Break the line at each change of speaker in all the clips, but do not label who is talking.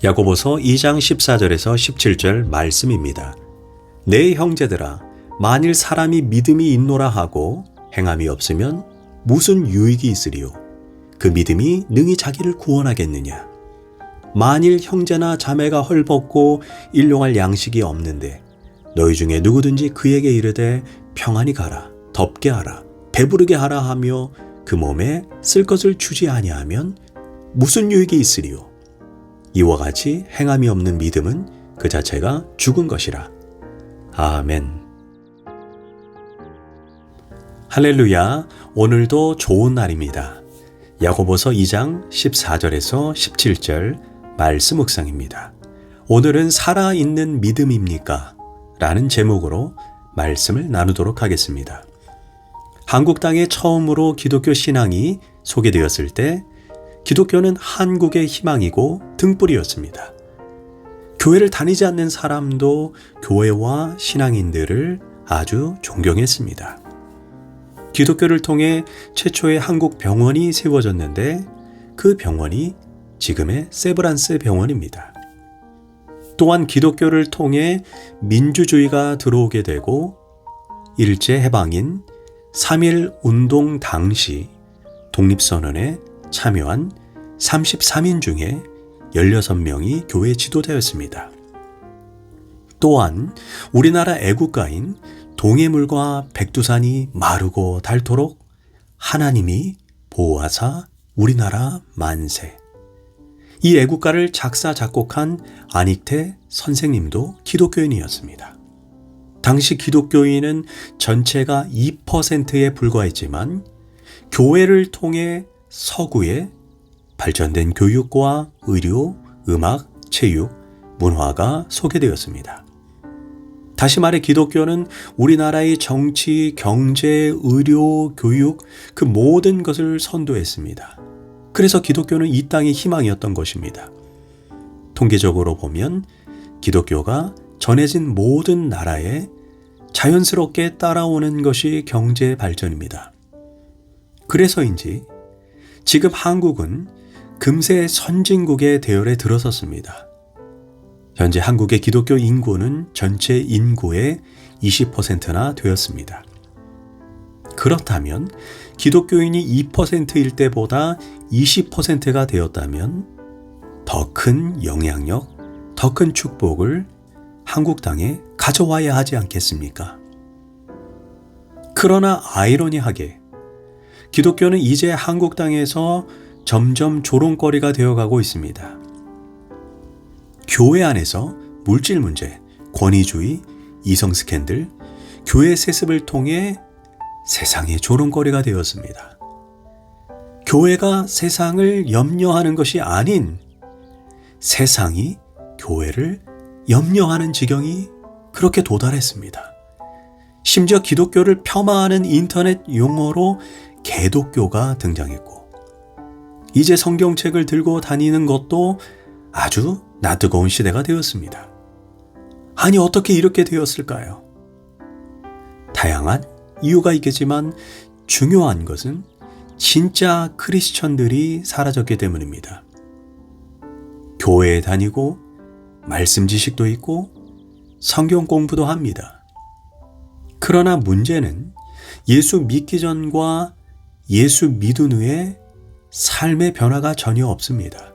야고보서 2장 14절에서 17절 말씀입니다. 내 형제들아, 만일 사람이 믿음이 있노라 하고 행함이 없으면 무슨 유익이 있으리요? 그 믿음이 능히 자기를 구원하겠느냐? 만일 형제나 자매가 헐벗고 일용할 양식이 없는데 너희 중에 누구든지 그에게 이르되 평안히 가라, 덥게 하라, 배부르게 하라 하며 그 몸에 쓸 것을 주지 아니하면 무슨 유익이 있으리요? 이와 같이 행함이 없는 믿음은 그 자체가 죽은 것이라. 아멘. 할렐루야, 오늘도 좋은 날입니다. 야고보서 2장 14절에서 17절 말씀 묵상입니다. 오늘은 살아있는 믿음입니까? 라는 제목으로 말씀을 나누도록 하겠습니다. 한국 땅에 처음으로 기독교 신앙이 소개되었을 때 기독교는 한국의 희망이고 등불이었습니다. 교회를 다니지 않는 사람도 교회와 신앙인들을 아주 존경했습니다. 기독교를 통해 최초의 한국 병원이 세워졌는데 그 병원이 지금의 세브란스 병원입니다. 또한 기독교를 통해 민주주의가 들어오게 되고 일제해방인 3.1 운동 당시 독립선언에 참여한 33인 중에 16명이 교회 지도자였습니다. 또한 우리나라 애국가인 동해물과 백두산이 마르고 닳도록 하나님이 보호하사 우리나라 만세. 이 애국가를 작사 작곡한 안익태 선생님도 기독교인이었습니다. 당시 기독교인은 전체가 2%에 불과했지만 교회를 통해 서구에 발전된 교육과 의료, 음악, 체육, 문화가 소개되었습니다. 다시 말해 기독교는 우리나라의 정치, 경제, 의료, 교육 그 모든 것을 선도했습니다. 그래서 기독교는 이 땅의 희망이었던 것입니다. 통계적으로 보면 기독교가 전해진 모든 나라에 자연스럽게 따라오는 것이 경제 발전입니다. 그래서인지 지금 한국은 금세 선진국의 대열에 들어섰습니다. 현재 한국의 기독교 인구는 전체 인구의 20%나 되었습니다. 그렇다면 기독교인이 2%일 때보다 20%가 되었다면 더 큰 영향력, 더 큰 축복을 한국 땅에 가져와야 하지 않겠습니까? 그러나 아이러니하게 기독교는 이제 한국 땅에서 점점 조롱거리가 되어가고 있습니다. 교회 안에서 물질 문제, 권위주의, 이성 스캔들, 교회 세습을 통해 세상의 조롱거리가 되었습니다. 교회가 세상을 염려하는 것이 아닌 세상이 교회를 염려하는 지경이 그렇게 도달했습니다. 심지어 기독교를 폄하하는 인터넷 용어로 개독교가 등장했고 이제 성경책을 들고 다니는 것도 아주 낯뜨거운 시대가 되었습니다. 아니 어떻게 이렇게 되었을까요? 다양한 이유가 있겠지만 중요한 것은 진짜 크리스천들이 사라졌기 때문입니다. 교회에 다니고 말씀 지식도 있고 성경 공부도 합니다. 그러나 문제는 예수 믿기 전과 예수 믿은 후에 삶의 변화가 전혀 없습니다.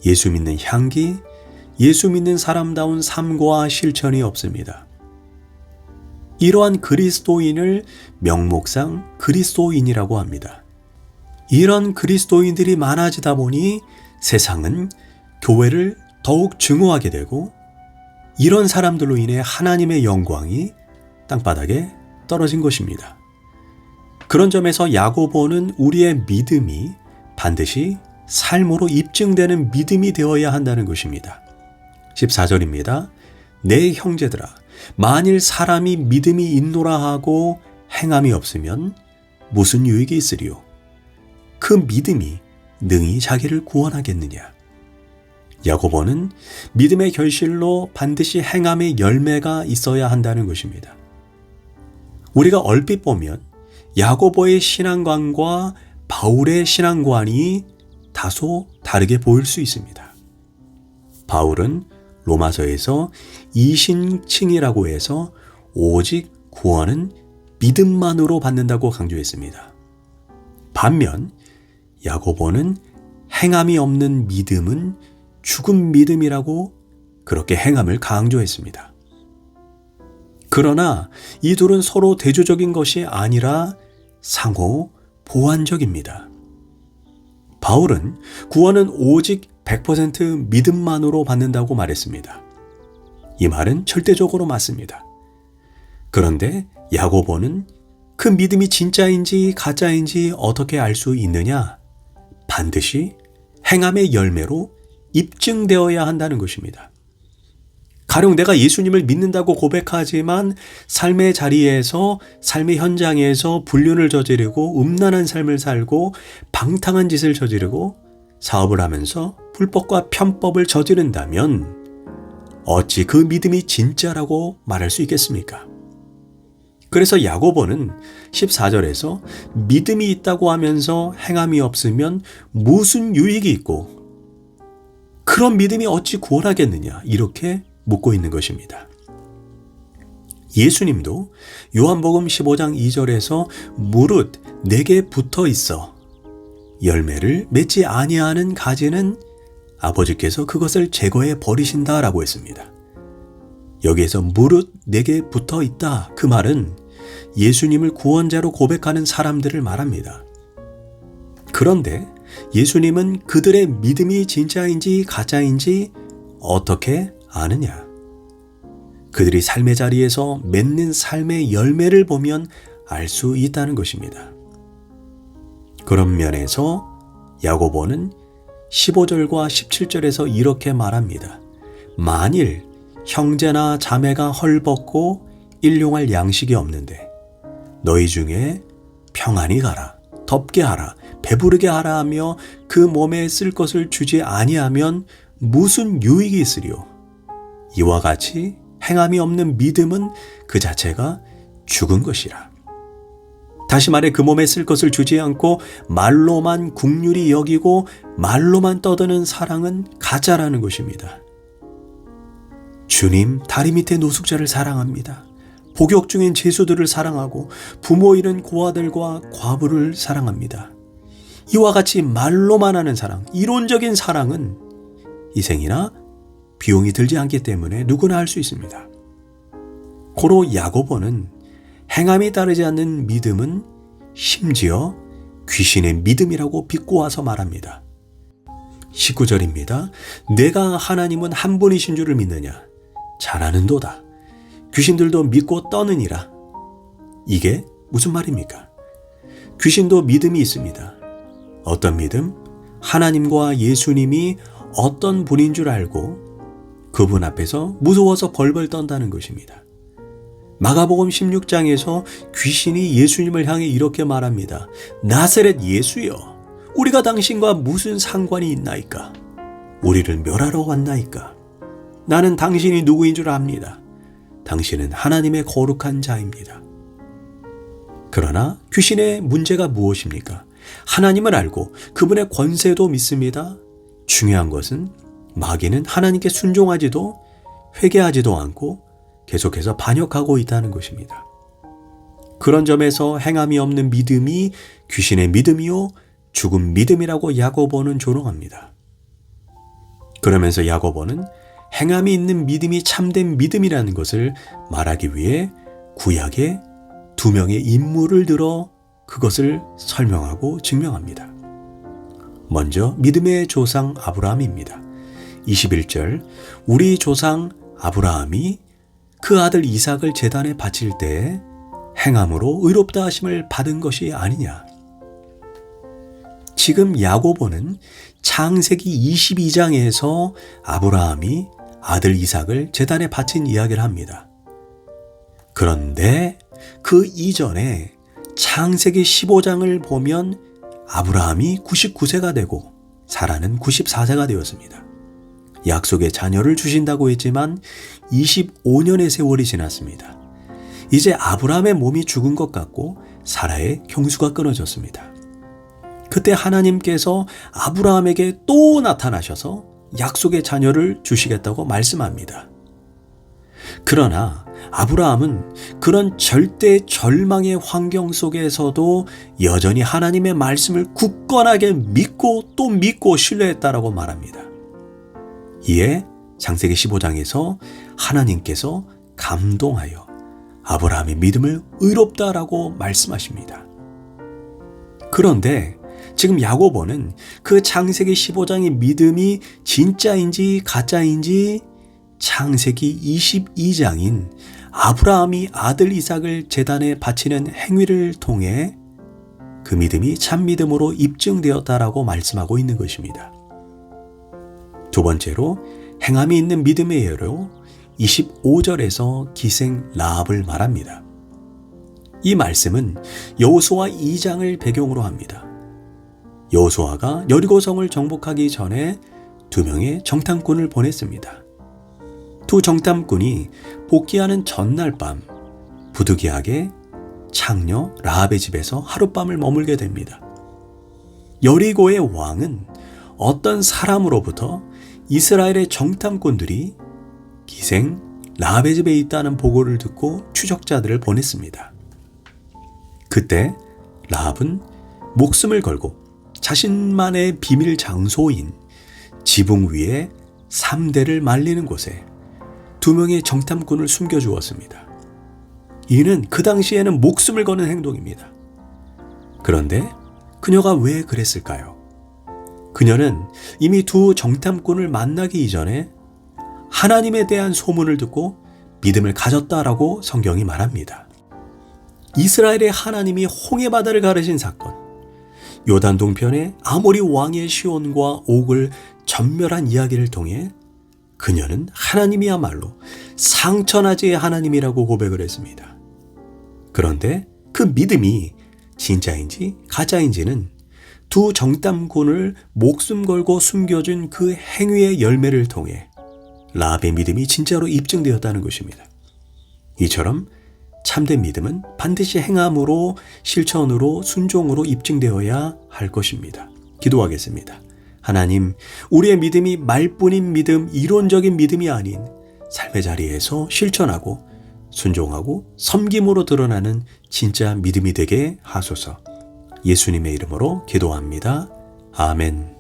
예수 믿는 향기, 예수 믿는 사람다운 삶과 실천이 없습니다. 이러한 그리스도인을 명목상 그리스도인이라고 합니다. 이런 그리스도인들이 많아지다 보니 세상은 교회를 더욱 증오하게 되고 이런 사람들로 인해 하나님의 영광이 땅바닥에 떨어진 것입니다. 그런 점에서 야고보는 우리의 믿음이 반드시 삶으로 입증되는 믿음이 되어야 한다는 것입니다. 14절입니다. 내 형제들아, 만일 사람이 믿음이 있노라 하고 행함이 없으면 무슨 유익이 있으리요? 그 믿음이 능히 자기를 구원하겠느냐? 야고보는 믿음의 결실로 반드시 행함의 열매가 있어야 한다는 것입니다. 우리가 얼핏 보면 야고보의 신앙관과 바울의 신앙관이 다소 다르게 보일 수 있습니다. 바울은 로마서에서 이신칭이라고 해서 오직 구원은 믿음만으로 받는다고 강조했습니다. 반면 야고보는 행함이 없는 믿음은 죽은 믿음이라고 그렇게 행함을 강조했습니다. 그러나 이 둘은 서로 대조적인 것이 아니라 상호 보완적입니다. 바울은 구원은 오직 100% 믿음만으로 받는다고 말했습니다. 이 말은 절대적으로 맞습니다. 그런데 야고보는 그 믿음이 진짜인지 가짜인지 어떻게 알 수 있느냐? 반드시 행함의 열매로 입증되어야 한다는 것입니다. 가령 내가 예수님을 믿는다고 고백하지만 삶의 자리에서, 삶의 현장에서 불륜을 저지르고 음란한 삶을 살고 방탕한 짓을 저지르고 사업을 하면서 불법과 편법을 저지른다면 어찌 그 믿음이 진짜라고 말할 수 있겠습니까? 그래서 야고보는 14절에서 믿음이 있다고 하면서 행함이 없으면 무슨 유익이 있고 그런 믿음이 어찌 구원하겠느냐 이렇게 묻고 있는 것입니다. 예수님도 요한복음 15장 2절에서 무릇 내게 붙어 있어 열매를 맺지 아니하는 가지는 아버지께서 그것을 제거해 버리신다라고 했습니다. 여기에서 무릇 내게 붙어 있다 그 말은 예수님을 구원자로 고백하는 사람들을 말합니다. 그런데 예수님은 그들의 믿음이 진짜인지 가짜인지 어떻게 아느냐? 그들이 삶의 자리에서 맺는 삶의 열매를 보면 알 수 있다는 것입니다. 그런 면에서 야고보는 15절과 17절에서 이렇게 말합니다. 만일 형제나 자매가 헐벗고 일용할 양식이 없는데 너희 중에 평안히 가라, 덥게 하라, 배부르게 하라 하며 그 몸에 쓸 것을 주지 아니하면 무슨 유익이 있으리요? 이와 같이 행함이 없는 믿음은 그 자체가 죽은 것이라. 다시 말해 그 몸에 쓸 것을 주지 않고 말로만 긍휼히 여기고 말로만 떠드는 사랑은 가짜라는 것입니다. 주님 다리 밑에 노숙자를 사랑합니다. 복역 중인 죄수들을 사랑하고 부모 잃은 고아들과 과부를 사랑합니다. 이와 같이 말로만 하는 사랑, 이론적인 사랑은 희생이나 비용이 들지 않기 때문에 누구나 할 수 있습니다. 고로 야고보는 행함이 따르지 않는 믿음은 심지어 귀신의 믿음이라고 비꼬아서 말합니다. 19절입니다. 내가 하나님은 한 분이신 줄을 믿느냐? 잘 아는도다. 귀신들도 믿고 떠느니라. 이게 무슨 말입니까? 귀신도 믿음이 있습니다. 어떤 믿음? 하나님과 예수님이 어떤 분인 줄 알고 그분 앞에서 무서워서 벌벌 떤다는 것입니다. 마가복음 16장에서 귀신이 예수님을 향해 이렇게 말합니다. 나사렛 예수여, 우리가 당신과 무슨 상관이 있나이까? 우리를 멸하러 왔나이까? 나는 당신이 누구인 줄 압니다. 당신은 하나님의 거룩한 자입니다. 그러나 귀신의 문제가 무엇입니까? 하나님을 알고 그분의 권세도 믿습니다. 중요한 것은 마귀는 하나님께 순종하지도 회개하지도 않고 계속해서 반역하고 있다는 것입니다. 그런 점에서 행함이 없는 믿음이 귀신의 믿음이요 죽은 믿음이라고 야고보는 조롱합니다. 그러면서 야고보는 행함이 있는 믿음이 참된 믿음이라는 것을 말하기 위해 구약의 두 명의 인물을 들어 그것을 설명하고 증명합니다. 먼저 믿음의 조상 아브라함입니다. 21절 우리 조상 아브라함이 그 아들 이삭을 제단에 바칠 때 행함으로 의롭다 하심을 받은 것이 아니냐. 지금 야고보는 창세기 22장에서 아브라함이 아들 이삭을 제단에 바친 이야기를 합니다. 그런데 그 이전에 창세기 15장을 보면 아브라함이 99세가 되고 사라는 94세가 되었습니다. 약속의 자녀를 주신다고 했지만 25년의 세월이 지났습니다. 이제 아브라함의 몸이 죽은 것 같고 사라의 경수가 끊어졌습니다. 그때 하나님께서 아브라함에게 또 나타나셔서 약속의 자녀를 주시겠다고 말씀합니다. 그러나 아브라함은 그런 절대 절망의 환경 속에서도 여전히 하나님의 말씀을 굳건하게 믿고 또 믿고 신뢰했다라고 말합니다. 이에 창세기 15장에서 하나님께서 감동하여 아브라함의 믿음을 의롭다라고 말씀하십니다. 그런데 지금 야고보는 그 창세기 15장의 믿음이 진짜인지 가짜인지 창세기 22장인 아브라함이 아들 이삭을 제단에 바치는 행위를 통해 그 믿음이 참 믿음으로 입증되었다라고 말씀하고 있는 것입니다. 두 번째로 행함이 있는 믿음의 예로 25절에서 기생 라합을 말합니다. 이 말씀은 여호수아 2장을 배경으로 합니다. 여호수아가 여리고성을 정복하기 전에 2명의 정탐꾼을 보냈습니다. 두 정탐꾼이 복귀하는 전날 밤 부득이하게 창녀 라합의 집에서 하룻밤을 머물게 됩니다. 여리고의 왕은 어떤 사람으로부터 이스라엘의 정탐꾼들이 기생 라합의 집에 있다는 보고를 듣고 추적자들을 보냈습니다. 그때 라합은 목숨을 걸고 자신만의 비밀 장소인 지붕 위에 3대를 말리는 곳에 2명의 정탐꾼을 숨겨주었습니다. 이는 그 당시에는 목숨을 거는 행동입니다. 그런데 그녀가 왜 그랬을까요? 그녀는 이미 두 정탐꾼을 만나기 이전에 하나님에 대한 소문을 듣고 믿음을 가졌다라고 성경이 말합니다. 이스라엘의 하나님이 홍해 바다를 가르신 사건, 요단 동편의 아모리 왕의 시온과 옥을 전멸한 이야기를 통해 그녀는 하나님이야말로 상천하지의 하나님이라고 고백을 했습니다. 그런데 그 믿음이 진짜인지 가짜인지는 두 정탐꾼을 목숨 걸고 숨겨준 그 행위의 열매를 통해 라합의 믿음이 진짜로 입증되었다는 것입니다. 이처럼 참된 믿음은 반드시 행함으로, 실천으로, 순종으로 입증되어야 할 것입니다. 기도하겠습니다. 하나님, 우리의 믿음이 말뿐인 믿음, 이론적인 믿음이 아닌 삶의 자리에서 실천하고 순종하고 섬김으로 드러나는 진짜 믿음이 되게 하소서. 예수님의 이름으로 기도합니다. 아멘.